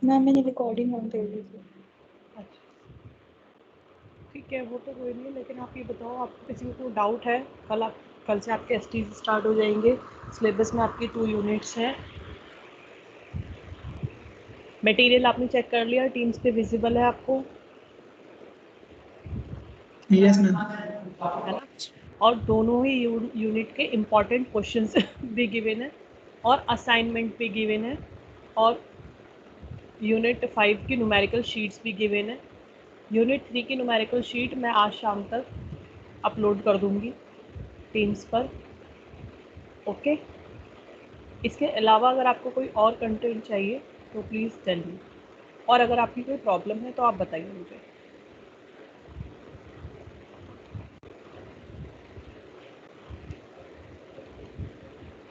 Ma'am मैंने recording on कर ली थी। अच्छा ठीक है, वो तो कोई नहीं, लेकिन आप ये बताओ आपको किसी को कोई डाउट है? कल से आपके एस स्टार्ट हो जाएंगे। सिलेबस में आपकी 2 यूनिट्स हैं। मटेरियल आपने चेक कर लिया, टीम्स पे विजिबल है आपको, यस मैम। है ना? और दोनों ही यूनिट के इम्पॉर्टेंट क्वेश्चंस भी गिवन है और असाइनमेंट भी गिवन है और यूनिट 5 की न्यूमेरिकल शीट्स भी गिवन है। यूनिट 3 की न्यूमेरिकल शीट मैं आज शाम तक अपलोड कर दूंगी टीम्स पर। ओके, इसके अलावा अगर आपको कोई और कंटेंट चाहिए तो प्लीज़ टेल मी, और अगर आपकी कोई प्रॉब्लम है तो आप बताइए मुझे।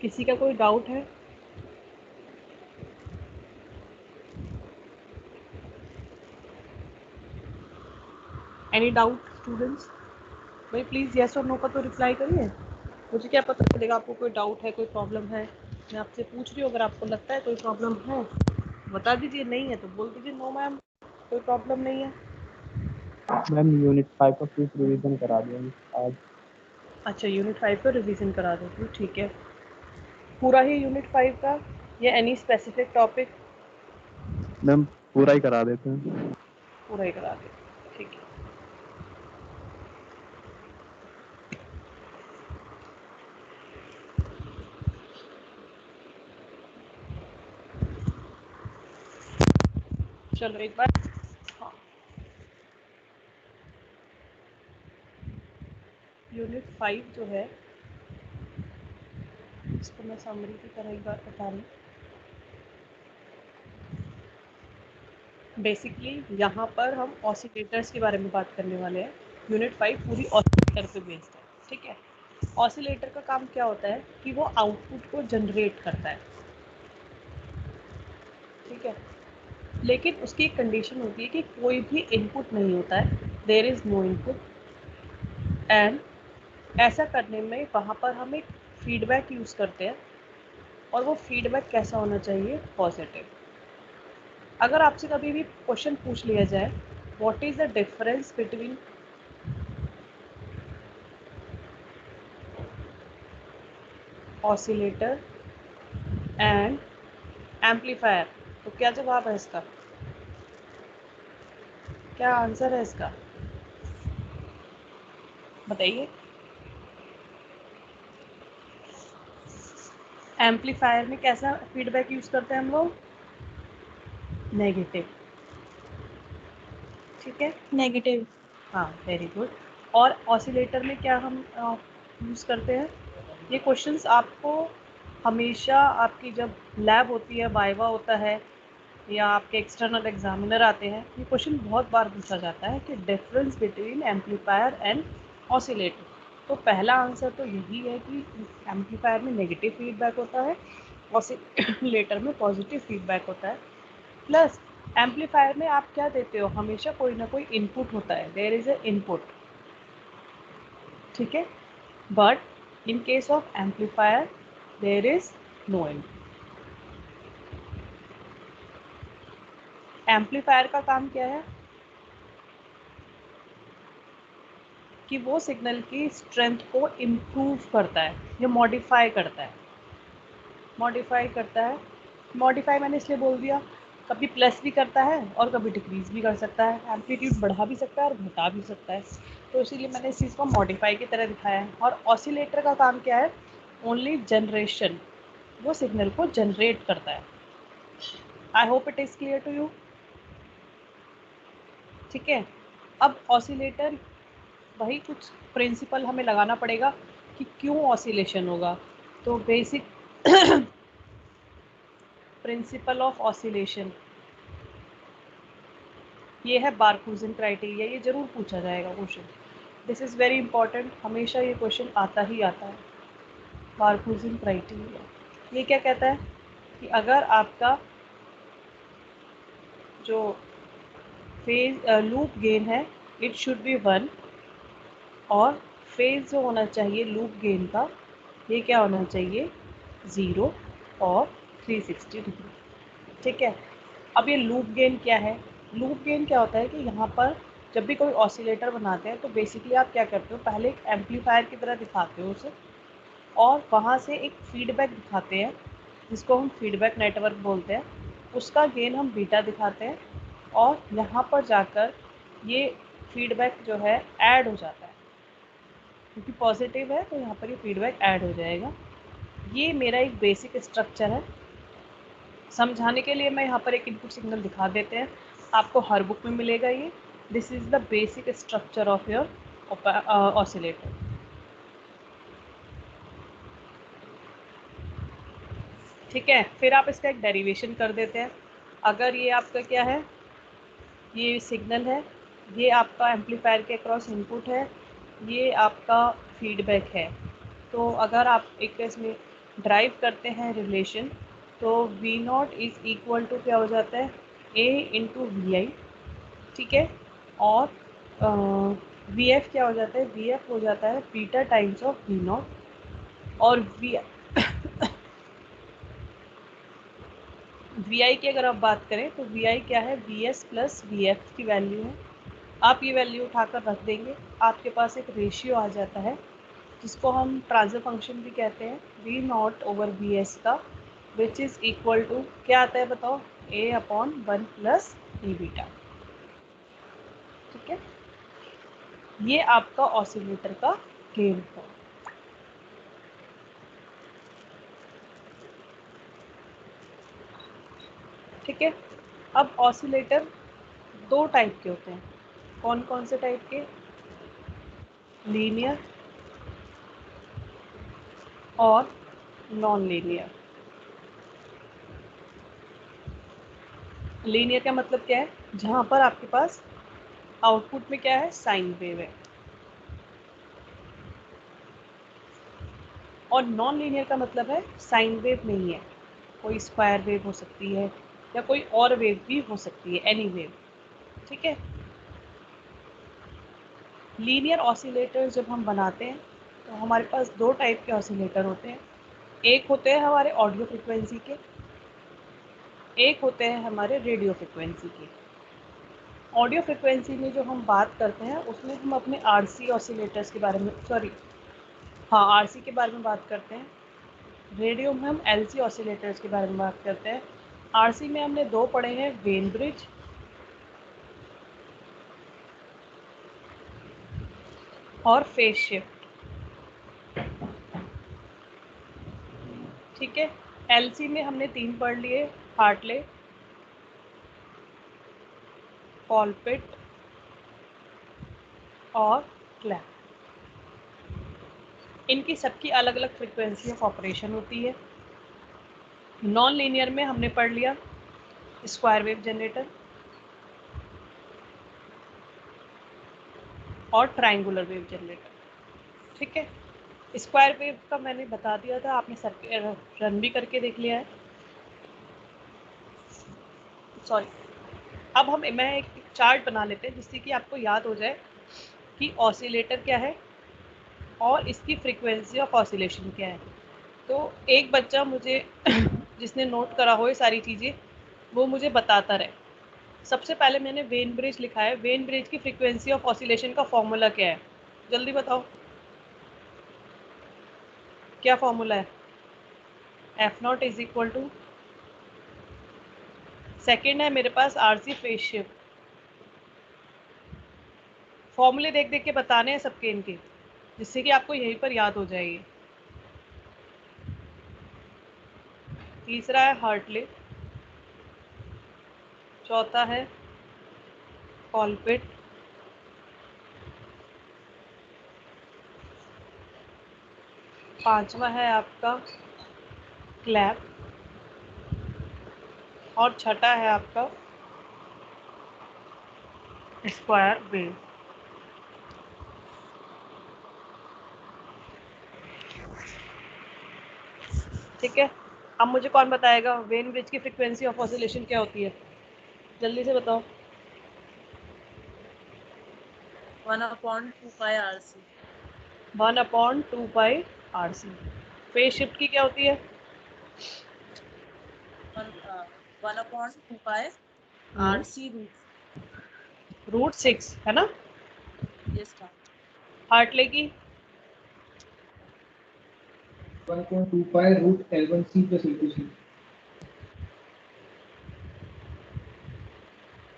किसी का कोई डाउट है? Any doubt students? भाई प्लीज़ येस और नो का तो रिप्लाई करिए। मुझे क्या पता चलेगा आपको कोई डाउट है, कोई प्रॉब्लम है। मैं आपसे पूछ रही हूँ, अगर आपको लगता है कोई प्रॉब्लम है बता दीजिए, नहीं है तो बोल दीजिए नो मैम कोई प्रॉब्लम नहीं है। मैम यूनिट 5 का क्विक रिवीजन करा देंगे आज। अच्छा, यूनिट 5 का रिवीजन करा देती हूँ, ठीक है। पूरा ही यूनिट 5 का या एनी स्पेसिफिक टॉपिक? मैम पूरा ही करा देते हैं। पूरा ही करा देती हूँ, ठीक है। चलो एक बार, हाँ, यूनिट 5 जो है इसको मैं समरी की तरह एक बार बता रही हूँ। बेसिकली यहाँ पर हम ऑसिलेटर्स के बारे में बात करने वाले हैं। यूनिट 5 पूरी ऑसिलेटर पे बेस्ड है, ठीक है। ऑसिलेटर का काम क्या होता है कि वो आउटपुट को जनरेट करता है, ठीक है। लेकिन उसकी एक कंडीशन होती है कि कोई भी इनपुट नहीं होता है, there is no input. And ऐसा करने में वहाँ पर हम एक फीडबैक यूज़ करते हैं, और वो फीडबैक कैसा होना चाहिए? पॉजिटिव। अगर आपसे कभी भी क्वेश्चन पूछ लिया जाए what is the difference between oscillator and amplifier, तो क्या जवाब है इसका? क्या आंसर है इसका? बताइए। एम्पलीफायर में कैसा फीडबैक यूज़ करते हैं हम लोग? नेगेटिव, ठीक है। नेगेटिव। हाँ, वेरी गुड। और ऑसिलेटर में क्या हम यूज़ करते हैं? ये क्वेश्चंस आपको हमेशा आपकी जब लैब होती है, वाइवा होता है, या आपके एक्सटर्नल एग्जामिनर आते हैं, ये क्वेश्चन बहुत बार पूछा जाता है कि difference between amplifier and oscillator. तो पहला आंसर तो यही है कि एम्पलीफायर में नेगेटिव फीडबैक होता है, ऑसिलेटर में पॉजिटिव फीडबैक होता है। प्लस एम्पलीफायर में आप क्या देते हो? हमेशा कोई ना कोई इनपुट होता है, देयर इज़ ए इनपुट, ठीक है। But in case of amplifier there is no input. Amplifier का काम क्या है कि वो सिग्नल की स्ट्रेंथ को इम्प्रूव करता है या मॉडिफाई करता है। मॉडिफाई मैंने इसलिए बोल दिया, कभी प्लस भी करता है और कभी डिक्रीज भी कर सकता है, एम्पलीट्यूड बढ़ा भी सकता है और घटा भी सकता है। तो इसीलिए मैंने इस चीज़ को मॉडिफाई की तरह दिखाया है। और ऑसिलेटर का काम क्या है? ओनली जनरेशन, वो सिग्नल को जनरेट करता है। I hope it is clear to you, ठीक है। अब ऑसिलेटर, वही कुछ प्रिंसिपल हमें लगाना पड़ेगा कि क्यों ऑसिलेशन होगा। तो बेसिक प्रिंसिपल ऑफ ऑसिलेशन ये है बारखुजन क्राइटेरिया, ये जरूर पूछा जाएगा question. This is very important, हमेशा ये क्वेश्चन आता ही आता है। बारखुजन क्राइटेरिया ये क्या कहता है कि अगर आपका जो फेज लूप गेन है इट शुड बी 1, और फेज जो होना चाहिए लूप गेन का ये क्या होना चाहिए? 0 और 360 डिग्री, ठीक है। अब ये लूप गेन क्या है? लूप गेन क्या होता है कि यहाँ पर जब भी कोई ऑसिलेटर बनाते हैं तो बेसिकली आप क्या करते हो, पहले एक एम्पलीफायर की तरह दिखाते हो उसे, और वहाँ से एक फीडबैक दिखाते हैं जिसको हम फीडबैक नेटवर्क बोलते हैं, उसका गेन हम बीटा दिखाते हैं, और यहाँ पर जाकर ये फीडबैक जो है ऐड हो जाता है, क्योंकि पॉजिटिव है तो यहाँ पर ये फीडबैक ऐड हो जाएगा। ये मेरा एक बेसिक स्ट्रक्चर है। समझाने के लिए मैं यहाँ पर एक इनपुट सिग्नल दिखा देते हैं, आपको हर बुक में मिलेगा ये। This is the basic structure of your oscillator. ठीक है, फिर आप इसका एक डेरिवेशन कर देते हैं। अगर ये आपका क्या है, ये सिग्नल है, ये आपका एम्पलीफायर के अक्रॉस इनपुट है, ये आपका फीडबैक है, तो अगर आप एक इसमें ड्राइव करते हैं रिलेशन, तो V0 इज़ इक्वल टू क्या हो जाता है, A इंटू VI। ठीक है, और VF क्या हो जाता है, VF हो जाता है बीटा टाइम्स ऑफ V0, और VI की अगर आप बात करें तो VI क्या है, VS प्लस VF की वैल्यू है। आप ये वैल्यू उठाकर रख देंगे, आपके पास एक रेशियो आ जाता है जिसको हम ट्रांसफर फंक्शन भी कहते हैं, V0 ओवर VS का, विच इज़ इक्वल टू क्या आता है बताओ, A/1 प्लस E बीटा। ठीक है, ये आपका ऑसिलेटर का गेन है। ठीक है, अब ऑसिलेटर दो टाइप के होते हैं। कौन कौन से टाइप के? लीनियर और नॉन लीनियर। लीनियर का मतलब क्या है, जहाँ पर आपके पास आउटपुट में क्या है, साइन वेव है। और नॉन लीनियर का मतलब है साइन वेव नहीं है, कोई स्क्वायर वेव हो सकती है या कोई और वेव भी हो सकती है, एनी वेव। ठीक है, लीनियर ऑसिलेटर जब हम बनाते हैं तो हमारे पास दो टाइप के ऑसिलेटर होते हैं। एक होते हैं हमारे ऑडियो फ्रिक्वेंसी के, एक होते हैं हमारे रेडियो फ्रिक्वेंसी के। ऑडियो फ्रिक्वेंसी में जो हम बात करते हैं उसमें हम अपने RC ऑसिलेटर्स के बारे में, RC के बारे में बात करते हैं। रेडियो में हम LC ऑसिलेटर्स के बारे में बात करते हैं। RC में हमने दो पढ़े हैं, वेन ब्रिज और फेज शिफ्ट। ठीक है, LC में हमने तीन पढ़ लिए, हार्टले, कॉलपिट और क्लैप। इनकी सबकी अलग अलग फ्रिक्वेंसी ऑफ ऑपरेशन होती है। नॉन लीनियर में हमने पढ़ लिया स्क्वायर वेव जनरेटर और ट्रायंगुलर वेव जनरेटर। ठीक है, स्क्वायर वेव का मैंने बता दिया था, आपने रन भी करके देख लिया है। सॉरी, अब मैं एक चार्ट बना लेते हैं जिससे कि आपको याद हो जाए कि ऑसिलेटर क्या है और इसकी फ्रीक्वेंसी ऑफ ऑसिलेशन क्या है। तो एक बच्चा मुझे जिसने नोट करा हो ये सारी चीज़ें, वो मुझे बताता रहे। सबसे पहले मैंने वेन ब्रिज लिखा है, वेन ब्रिज की फ्रीक्वेंसी ऑफ ऑसिलेशन का फॉर्मूला क्या है, जल्दी बताओ, क्या फॉर्मूला है? F0 is equal to, second है मेरे पास RC फेज शिफ्ट। फॉर्मूले देख देख के बताने हैं सबके इनके, जिससे कि आपको यहीं पर याद हो जाएगी। तीसरा है हार्टले, चौथा है कॉलपिट, पांचवा है आपका क्लैप, और छठा है आपका स्क्वायर वेव। ठीक है, अब मुझे कौन बताएगा वेन ब्रिज की फ्रीक्वेंसी ऑफ ऑसिलेशन क्या होती है, जल्दी से बताओ। 1/2 पाई RC। 1/2 पाई RC। फेज शिफ्ट की क्या होती है? 1/2 पाई RC √6 है ना? yes ma'am. हार्टले की 1.25 root L1C plus L2C.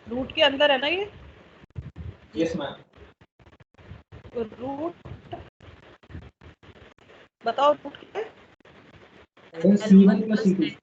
Root के अंदर है ना ये? Yes, ma'am. रूट बताओ रूट क्या है? C1 plus C2.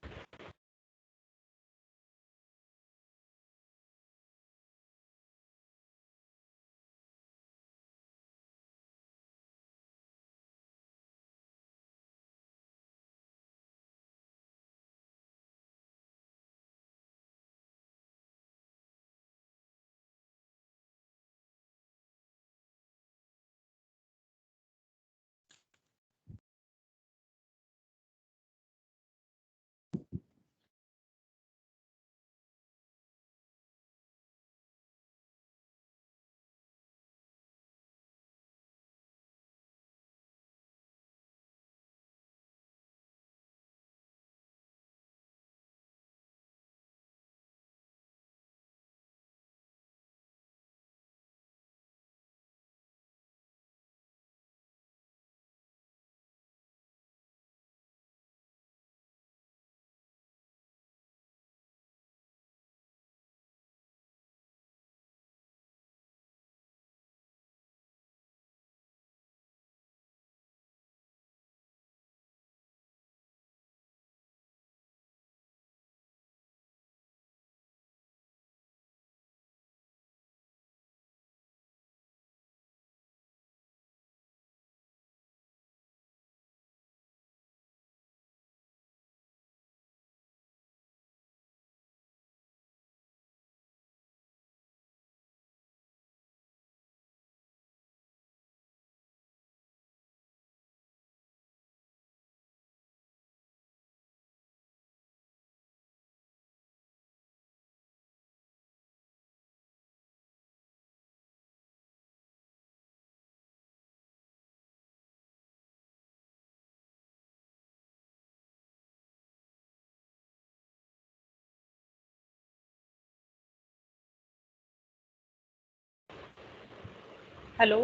Hello,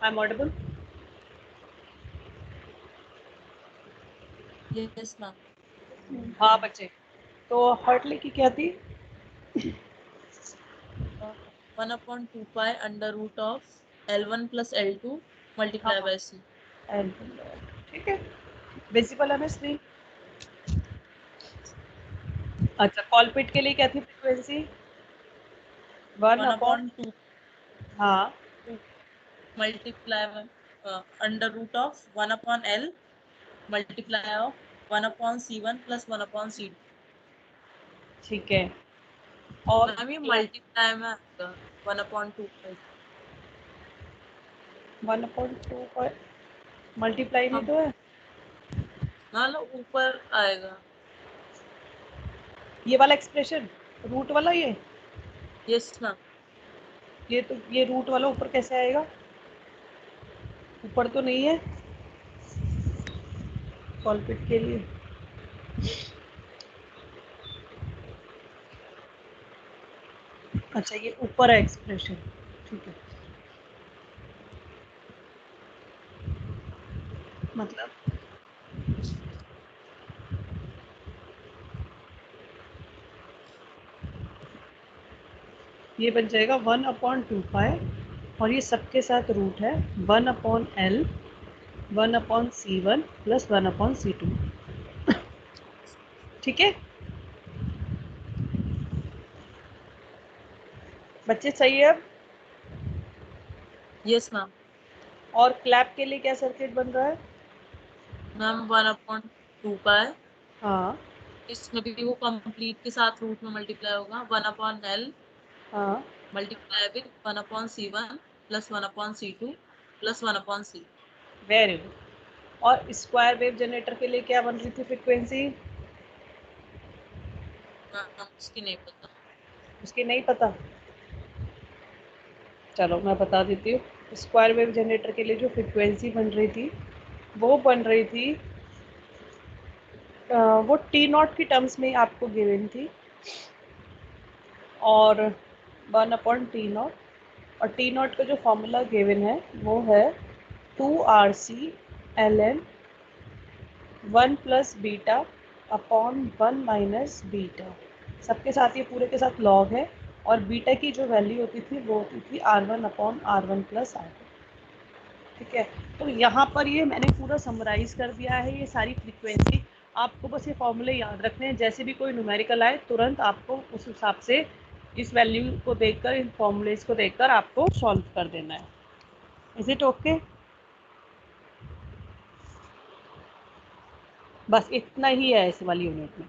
I am audible? yes ma'am. हाँ बच्चे, तो हार्टले की क्या थी? 1/2 pi under root of L1 plus L2 multiply हाँ। by C. ठीक है, विजिबल है ना स्क्रीन? अच्छा, कॉलपिट के लिए क्या थी फ्रीक्वेंसी? 1/2 हाँ multiply under root of 1/L multiply of 1/C1 plus 1/C2. ठीक है। और मैम ये मल्टीप्लाई में आएगा 1/2 pi. 1/2 पर मल्टीप्लाई में तो है, मतलब ऊपर आएगा. ये वाला एक्सप्रेशन रूट वाला ये yes ma'am. ये रूट वाला ऊपर कैसे आएगा? ऊपर तो नहीं है कॉलपिट के लिए। अच्छा, ये ऊपर है एक्सप्रेशन, ठीक है। मतलब ये बन जाएगा 1/2 पाई और ये सबके साथ रूट है 1/L 1/C1 प्लस 1/C2। ठीक है बच्चे, सही है अब? yes ma'am. और क्लैप के लिए क्या सर्किट बन रहा है? Ma'am 1/2 pi. हाँ इसमें भी वो कंप्लीट के साथ रूट में मल्टीप्लाई होगा 1/L हाँ, multiply with 1/C1 plus 1/C2 plus 1/C. Very good. और स्क्वायर वेव जनरेटर के लिए क्या बन रही थी फ्रीक्वेंसी? मैम उसकी नहीं पता. उसकी नहीं पता, चलो मैं बता देती हूँ। स्क्वायर वेव जनरेटर के लिए जो फ्रीक्वेंसी बन रही थी वो बन रही थी वो T0 की टर्म्स में आपको गिवन थी। और 1/T0, और T0 का जो फॉर्मूला गिवन है वो है 2RC ln 1 + beta upon 1 - beta. सबके साथ ये पूरे के साथ लॉग है, और बीटा की जो वैल्यू होती थी वो होती थी R1/R1 + R2। ठीक है, तो यहाँ पर ये मैंने पूरा समराइज कर दिया है ये सारी फ्रीक्वेंसी। आपको बस ये फॉर्मूले याद रखने हैं, जैसे भी कोई न्यूमेरिकल आए तुरंत आपको उस हिसाब से इस वैल्यू को देखकर, इन फॉर्मूलेज को देखकर आपको सॉल्व कर देना है। Is it okay? बस इतना ही है इस वाली यूनिट में।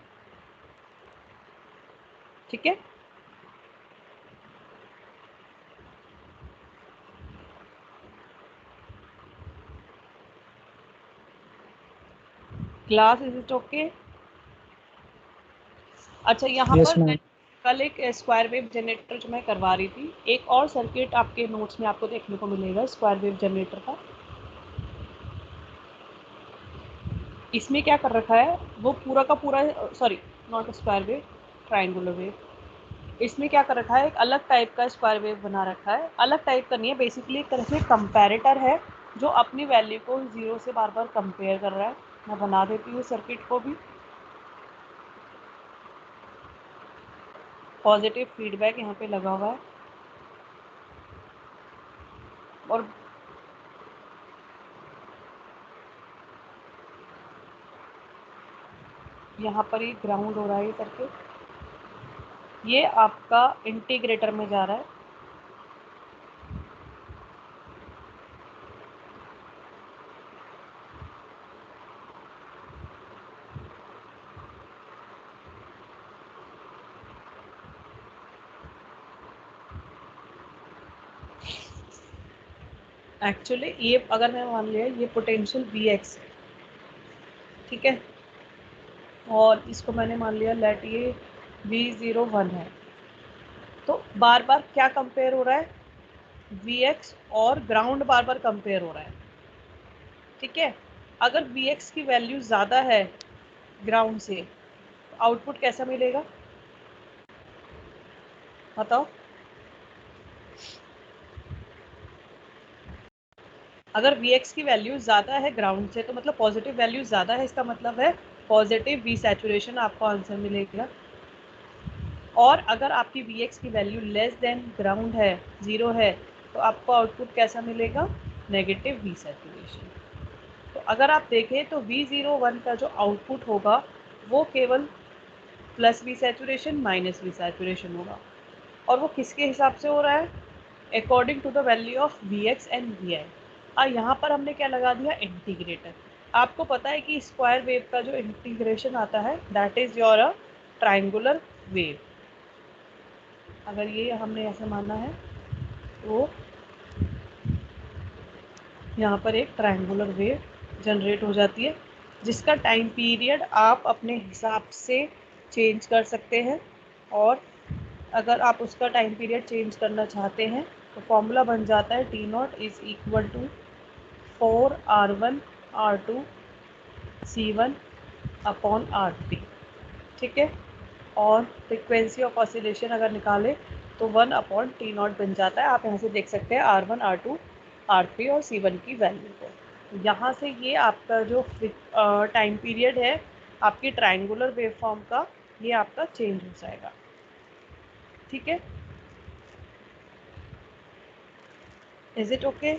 ठीक है, क्लास इज इट ओके? अच्छा, यहाँ Yes, पर ma'am. कल एक स्क्वायर वेव जनरेटर जो मैं करवा रही थी, एक और सर्किट आपके नोट्स में आपको देखने को मिलेगा स्क्वायर वेव जनरेटर का। इसमें क्या कर रखा है, वो पूरा का पूरा, sorry not square wave, triangular wave. इसमें क्या कर रखा है, एक अलग टाइप का स्क्वायर वेव बना रखा है। अलग टाइप का नहीं है, बेसिकली एक तरह से कंपैरेटर है जो अपनी वैल्यू को 0 से बार बार कंपेयर कर रहा है। मैं बना देती हूँ सर्किट को भी। पॉजिटिव फीडबैक यहाँ पे लगा हुआ है, और यहाँ पर ये ग्राउंड हो रहा है ये सर्किट। ये आपका इंटीग्रेटर में जा रहा है। एक्चुअली ये अगर मैं मान लिया ये पोटेंशियल Vx, ठीक है, और इसको मैंने मान लिया लेट ये V01 है, तो बार बार क्या कंपेयर हो रहा है, Vx और ग्राउंड बार बार कंपेयर हो रहा है। ठीक है, अगर Vx की वैल्यू ज़्यादा है ग्राउंड से, तो आउटपुट कैसा मिलेगा बताओ? अगर Vx की वैल्यू ज़्यादा है ग्राउंड से, तो मतलब पॉजिटिव वैल्यू ज़्यादा है, इसका मतलब है पॉजिटिव V सैचुरेशन आपको आंसर मिलेगा। और अगर आपकी Vx की वैल्यू लेस देन ग्राउंड है, 0 है, तो आपको आउटपुट कैसा मिलेगा, नेगेटिव V सैचुरेशन। तो अगर आप देखें तो V01 का जो आउटपुट होगा वो केवल plus V saturation minus V saturation होगा, और वो किसके हिसाब से हो रहा है, according to the value of Vx and Vi। यहाँ पर हमने क्या लगा दिया, इंटीग्रेटर। आपको पता है कि स्क्वायर वेव का जो इंटीग्रेशन आता है that is your a triangular wave. अगर ये हमने ऐसे माना है तो यहाँ पर एक ट्रायंगुलर वेव जनरेट हो जाती है, जिसका टाइम पीरियड आप अपने हिसाब से चेंज कर सकते हैं। और अगर आप उसका टाइम पीरियड चेंज करना चाहते हैं तो फॉर्मूला बन जाता है T0 = 4R1R2 C1/R3। ठीक है, और फ्रिक्वेंसी ऑफ ऑसिलेशन अगर निकालें तो 1/T0 बन जाता है। आप यहाँ से देख सकते हैं R1, R2, R3 और C1 की वैल्यू को। यहाँ से ये आपका जो टाइम पीरियड है आपकी ट्रायंगुलर वेवफॉर्म का, ये आपका चेंज हो जाएगा। ठीक है, is it okay?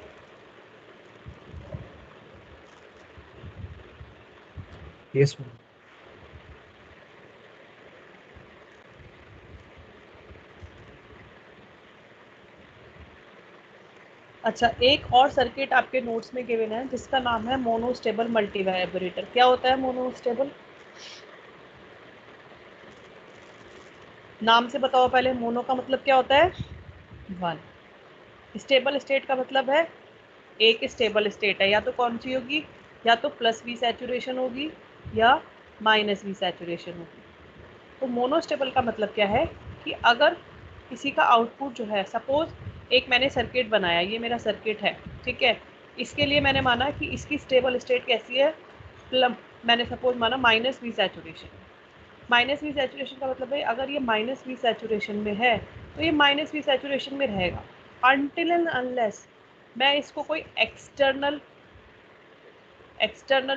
Yes, ma'am. अच्छा, एक और सर्किट आपके नोट्स में गिवन है जिसका नाम है मोनोस्टेबल मल्टीवाइब्रेटर। क्या होता है मोनोस्टेबल? नाम से बताओ पहले, मोनो का मतलब क्या होता है, 1। स्टेबल स्टेट का मतलब है एक स्टेबल स्टेट है, या तो कौन सी होगी, या तो प्लस V सैचुरेशन होगी या माइनस V सैचुरेशन होगी। तो मोनोस्टेबल का मतलब क्या है कि अगर किसी का आउटपुट जो है, सपोज एक मैंने सर्किट बनाया, ये मेरा सर्किट है, ठीक है, इसके लिए मैंने माना कि इसकी स्टेबल स्टेट कैसी है, मैंने सपोज माना minus V saturation. Minus V saturation का मतलब है अगर ये माइनस वी सैचुरेशन में है तो ये माइनस वी सैचुरेशन में रहेगा अनटिल एंड अनलेस मैं इसको कोई एक्सटर्नल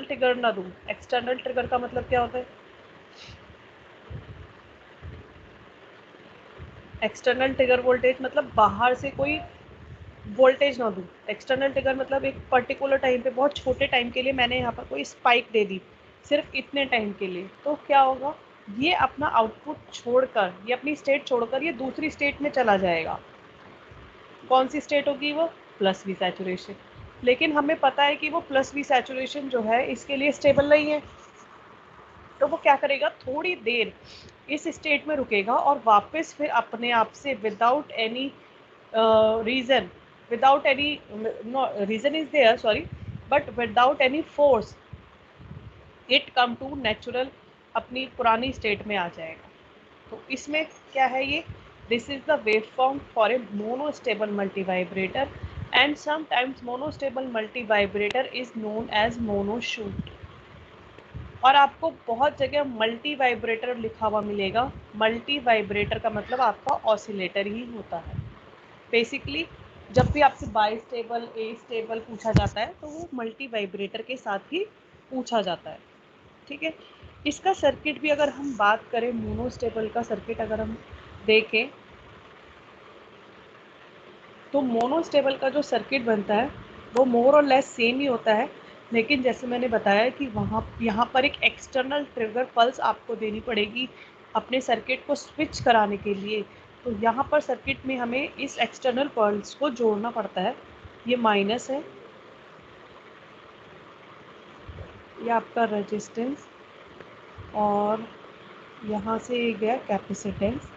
ट्रिगर ना दूं। एक्सटर्नल ट्रिगर का मतलब क्या होता है? एक्सटर्नल ट्रिगर वोल्टेज मतलब बाहर से कोई वोल्टेज ना दूं। एक्सटर्नल ट्रिगर मतलब एक पर्टिकुलर टाइम पे, बहुत छोटे टाइम के लिए मैंने यहाँ पर कोई स्पाइक दे दी सिर्फ इतने टाइम के लिए, तो क्या होगा, ये अपना आउटपुट छोड़कर, ये अपनी स्टेट छोड़कर ये दूसरी स्टेट में चला जाएगा। कौन सी स्टेट होगी वो? Plus V saturation. लेकिन हमें पता है कि वो प्लस वी सैचुरेशन जो है इसके लिए स्टेबल नहीं है, तो वो क्या करेगा, थोड़ी देर इस स्टेट में रुकेगा और वापस फिर अपने आप से without any reason, without any, no reason is there, sorry, but without any force it come to natural अपनी पुरानी स्टेट में आ जाएगा। तो इसमें क्या है, ये this is the waveform for a monostable multivibrator and sometimes monostable multivibrator is known as monoshoot। और आपको बहुत जगह मल्टी वाइब्रेटर लिखा हुआ मिलेगा। मल्टी वाइब्रेटर का मतलब आपका ऑसिलेटर ही होता है। बेसिकली जब भी आपसे बाई स्टेबल, ए स्टेबल पूछा जाता है तो वो मल्टी वाइब्रेटर के साथ ही पूछा जाता है। ठीक है, इसका सर्किट भी अगर हम बात करें, मोनोस्टेबल का सर्किट अगर हम देखें तो मोनोस्टेबल का जो सर्किट बनता है वो मोर और लेस सेम ही होता है, लेकिन जैसे मैंने बताया कि यहाँ पर एक एक्सटर्नल ट्रिगर पल्स आपको देनी पड़ेगी अपने सर्किट को स्विच कराने के लिए। तो यहाँ पर सर्किट में हमें इस एक्सटर्नल पल्स को जोड़ना पड़ता है। ये माइनस है, ये आपका रेजिस्टेंस, और यहाँ से गया कैपेसिटेंस।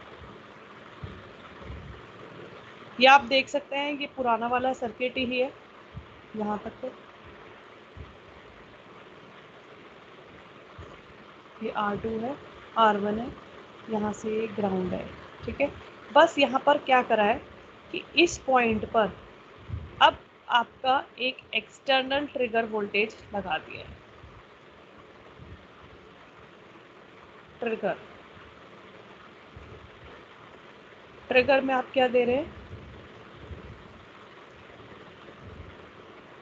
ये आप देख सकते हैं ये पुराना वाला सर्किट ही है यहाँ तक। तो ये R2 है, R1 है, यहाँ से ग्राउंड है। ठीक है, बस यहाँ पर क्या करा है कि इस पॉइंट पर अब आपका एक एक्सटर्नल ट्रिगर वोल्टेज लगा दिया है। ट्रिगर में आप क्या दे रहे हैं,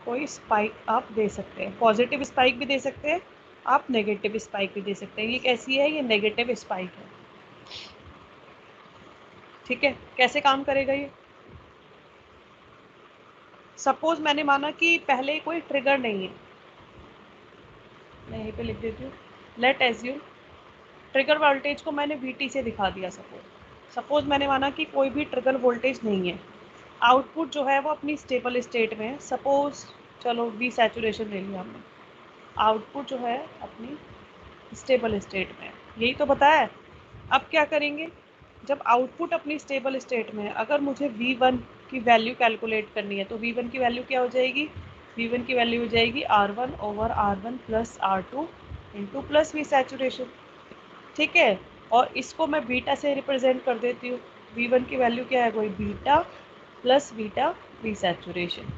कोई स्पाइक आप दे सकते हैं। पॉजिटिव स्पाइक भी दे सकते हैं आप, नेगेटिव स्पाइक भी दे सकते हैं। ये कैसी है, ये नेगेटिव स्पाइक है। ठीक है, कैसे काम करेगा ये? सपोज मैंने माना कि पहले कोई ट्रिगर नहीं है, मैं यहीं पे लिख देती हूँ, लेट एज्यूम ट्रिगर वोल्टेज को मैंने VT से दिखा दिया। सपोज मैंने माना कि कोई भी ट्रिगर वोल्टेज नहीं है, आउटपुट जो है वो अपनी स्टेबल स्टेट में है। सपोज चलो वी सैचुरेशन ले लिया हमने, आउटपुट जो है अपनी स्टेबल स्टेट में है, यही तो बताया है। अब क्या करेंगे, जब आउटपुट अपनी स्टेबल स्टेट में है, अगर मुझे V1 की वैल्यू कैलकुलेट करनी है तो V1 की वैल्यू क्या हो जाएगी, V1 की वैल्यू हो जाएगी R1/R1 plus R2 into plus V saturation. ठीक है, और इसको मैं बीटा से रिप्रेजेंट कर देती हूँ। V1 की वैल्यू क्या है, कोई beta plus beta V saturation.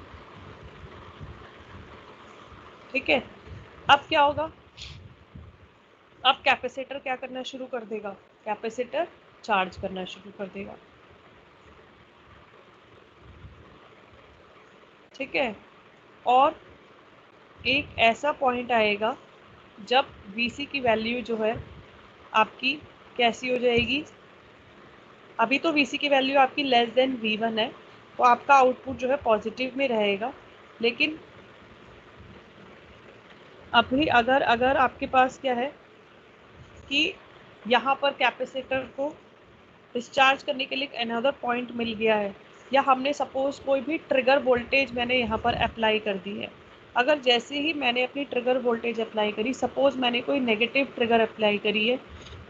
ठीक है, अब क्या होगा, अब कैपेसिटर क्या करना शुरू कर देगा, कैपेसिटर चार्ज करना शुरू कर देगा। ठीक है, और एक ऐसा पॉइंट आएगा जब Vc की वैल्यू जो है आपकी कैसी हो जाएगी, अभी तो Vc की वैल्यू आपकी लेस देन V1 है, तो आपका आउटपुट जो है पॉजिटिव में रहेगा। लेकिन अभी अगर आपके पास क्या है कि यहाँ पर कैपेसिटर को डिस्चार्ज करने के लिए अनदर पॉइंट मिल गया है, या हमने सपोज कोई भी ट्रिगर वोल्टेज मैंने यहाँ पर अप्लाई कर दी है। अगर जैसे ही मैंने अपनी ट्रिगर वोल्टेज अप्लाई करी, सपोज मैंने कोई नेगेटिव ट्रिगर अप्लाई करी है,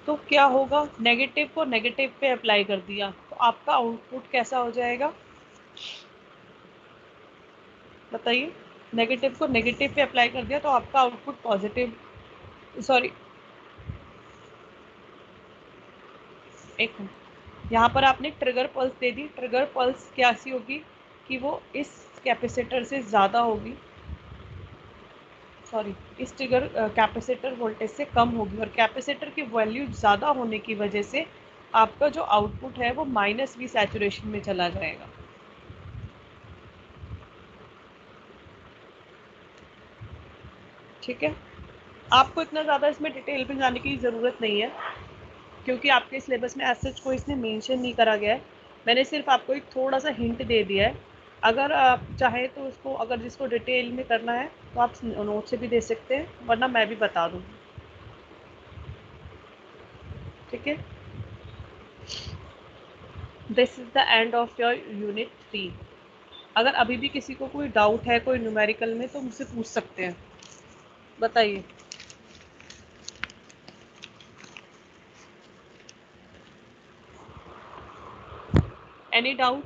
तो क्या होगा, नेगेटिव को नेगेटिव पे अप्लाई कर दिया तो आपका आउटपुट कैसा हो जाएगा, बताइए। नेगेटिव को नेगेटिव पे अप्लाई कर दिया तो आपका आउटपुट पॉजिटिव, सॉरी एक मिनट, यहाँ पर आपने ट्रिगर पल्स दे दी। ट्रिगर पल्स कैसी होगी कि वो इस कैपेसिटर से ज़्यादा होगी, सॉरी इस ट्रिगर कैपेसिटर वोल्टेज से कम होगी और कैपेसिटर की वैल्यू ज़्यादा होने की वजह से आपका जो आउटपुट है वो -V सैचुरेशन में चला जाएगा। ठीक है, आपको इतना ज़्यादा इसमें डिटेल में जाने की ज़रूरत नहीं है क्योंकि आपके सिलेबस में ऐसा कोई इसने मेंशन नहीं करा गया है। मैंने सिर्फ आपको एक थोड़ा सा हिंट दे दिया है। अगर आप चाहें तो उसको, अगर जिसको डिटेल में करना है तो आप नोट से भी दे सकते हैं, वरना मैं भी बता दूँगी। ठीक है, this is the end of your unit 3। अगर अभी भी किसी को कोई डाउट है कोई न्यूमेरिकल में तो मुझसे पूछ सकते हैं, बताइए। Any doubt?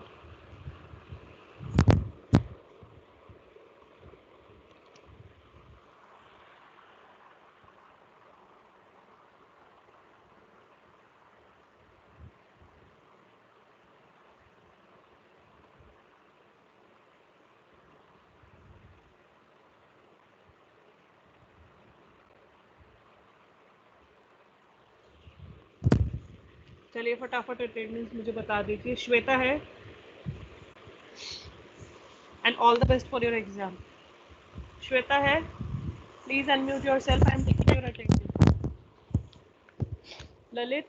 चलिए फटाफट अटेंडेंस मुझे बता दीजिए। श्वेता है, and all the best for your exam. Shweta है, please unmute yourself, I am taking your attendance. Lalit?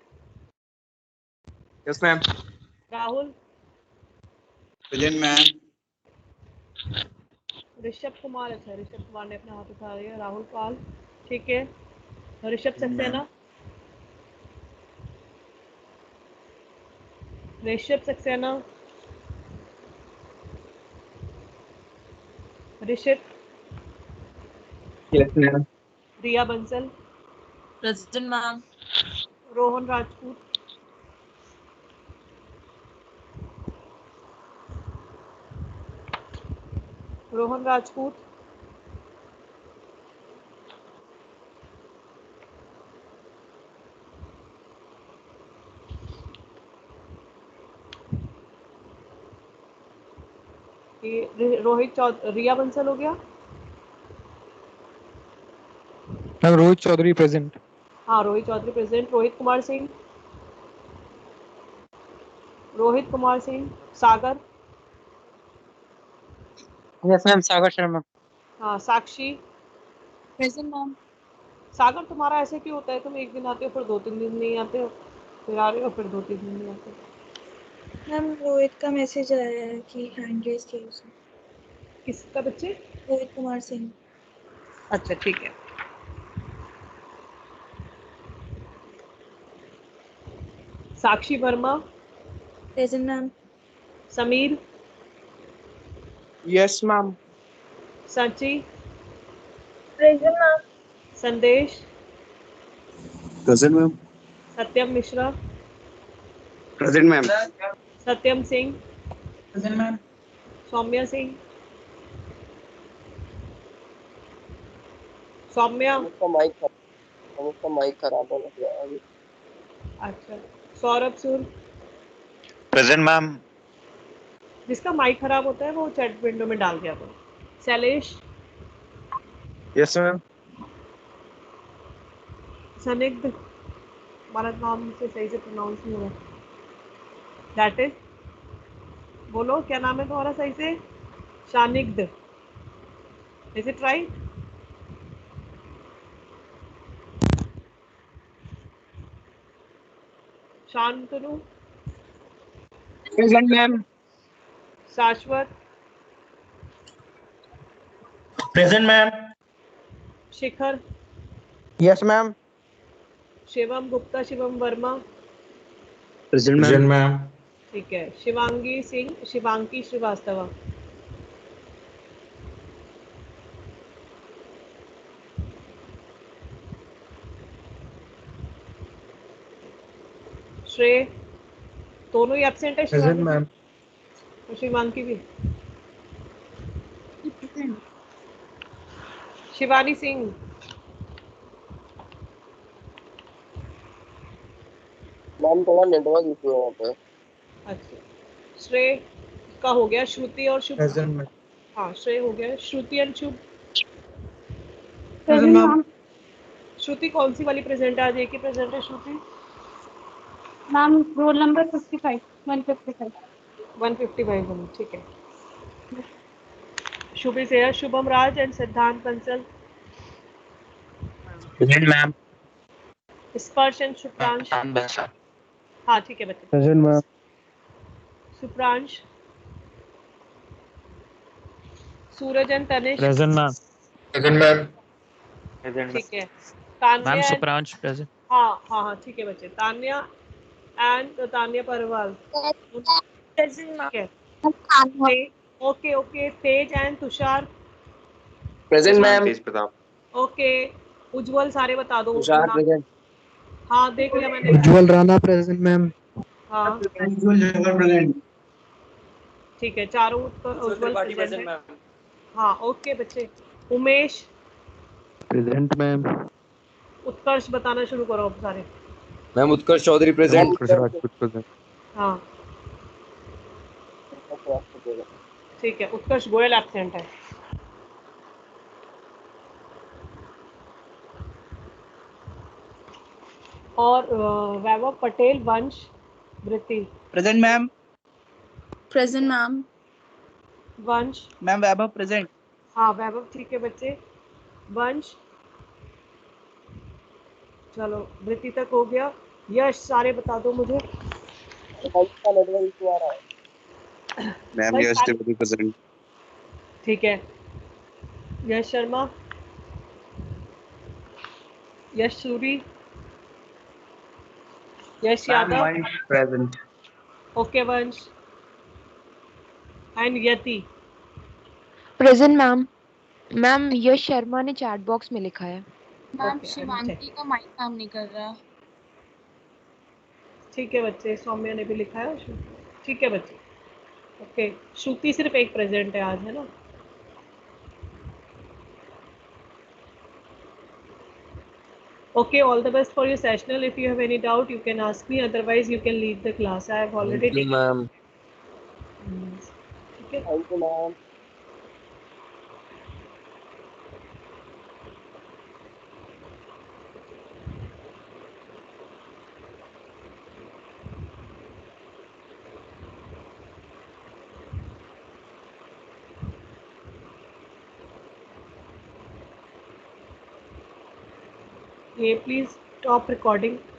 Yes ma'am. Rahul? Present ma'am. Rishabh Kumar, अच्छा ऋषभ कुमार ने अपना हाथ उठा दिया। राहुल पाल, ठीक है। Rishabh Saxena? Rishabh Saxena? Rishabh? Yes ma'am. Riya Bansal? Present ma'am. Rohan Rajput? Rohan Rajput? Rohit Chaudhary? Riya Bansal हो गया? Ma'am Rohit Chaudhary present. हाँ Rohit Chaudhary present. Rohit Kumar Singh? Rohit Kumar Singh? Sagar? Yes ma'am. Sagar Sharma. हाँ साक्षी? Present ma'am. सागर तुम्हारा ऐसे क्यों होता है, तुम एक दिन आते हो फिर 2-3 दिन नहीं आते हो, फिर आ रहे हो फिर 2-3 दिन नहीं आते हो? मैम रोहित का मैसेज आया है कि हैंड रेज किया उसने। किसका बच्चे? रोहित कुमार सिंह। अच्छा ठीक है। Sakshi Verma? Present ma'am. Sameer? Yes ma'am. Sachi? Present ma'am. Sandesh? Present ma'am. Satyam Mishra? Present ma'am. Satyam Singh? Present ma'am. Saumya Singh? Saumya? उसका माइक खराब होने गया अभी। अच्छा। सौरभ सुर? Present ma'am. जिसका माइक खराब होता है वो चैट विंडो में डाल दिया करो। शैलेश? Yes ma'am. सनिग्ध? हमारा नाम से सही से प्रोनाउंस नहीं हो रहा। दैट इज, बोलो क्या नाम है तुम्हारा सही से? Shanigdh, is it right? Shantanu? Present ma'am. Shashwat? Present ma'am. Shikhar? Yes ma'am. Shivam Gupta? Shivam Verma? Present ma'am. ठीक है। शिवांगी सिंह? शिवांकी श्रीवास्तव? श्रेय? दोनों ही एब्सेंट है। Present Shivangi ma'am. और शिवांकी भी? शिवानी सिंह? मैम थोड़ा नेटवर्क इशू है वहाँ पे। अच्छा। श्रेय का हो गया। श्रुति और शुभ? Present ma'am. हाँ श्रेय हो गया। श्रुति एंड शुभ? Present ma'am. श्रुति कौन सी वाली प्रेजेंट है? आज एक ही प्रेजेंट है श्रुति। Ma'am, roll number 55. 155. 155 वाली, ठीक है। शुभी से है शुभम राज एंड सिद्धांत कंसल। Present, ma'am. स्पर्श एंड शुभ्रांश। हाँ ठीक है बच्चे। Present ma'am. Shubhransh. Suraj and Tanishk. Present ma'am. Present, ma'am. Present, ठीक है। Tanya ma'am and- Supransh present. हाँ ठीक है बच्चे। तान्या एंड तान्या परवाल। Present ठीक है। ma'am. Okay Tej and Tushar. Present ma'am. Please, Pratap. Okay Ujjwal सारे बता दो। तुषार प्रेजेंट। हाँ देख लिया मैंने। Ujjwal Rana present ma'am. हाँ Present. ठीक है, चारों उज्जवल प्रेजेंट है। हाँ ओके बच्चे। उमेश। Present ma'am. उत्कर्ष बताना शुरू करो अब सारे। मैम उत्कर्ष चौधरी प्रेजेंट। राजपूत प्रेजेंट। हाँ ठीक है, उत्कर्ष गोयल एब्सेंट है। और वैभव पटेल वंश वृत्ति। Present, ma'am. Present ma'am. वंश। Ma'am, Vaibhav present. हाँ वैभव ठीक है बच्चे। वंश। चलो वृत्ति तक हो गया। यश सारे बता दो मुझे। Ma'am, भाई yes, सारे- Trivedi present. ठीक है। Yash Sharma. Yash Suri. Yash Yadav. Present. Okay Vansh and Yati. Present ma'am. Ma'am Yash Sharma ने चैट बॉक्स में लिखा है। मैम Okay, शिवांगी का माइक काम नहीं कर रहा। ठीक है बच्चे, सौम्या ने भी लिखा है। ठीक है बच्चे। ओके श्रुति सिर्फ एक प्रेजेंट है आज, है ना। Okay, all the best for your sessional. If you have any doubt, you can ask me. Otherwise, you can leave the class. I have already thank you taken. Ma'am. ठीक है। Thank you ma'am. ये please stop recording.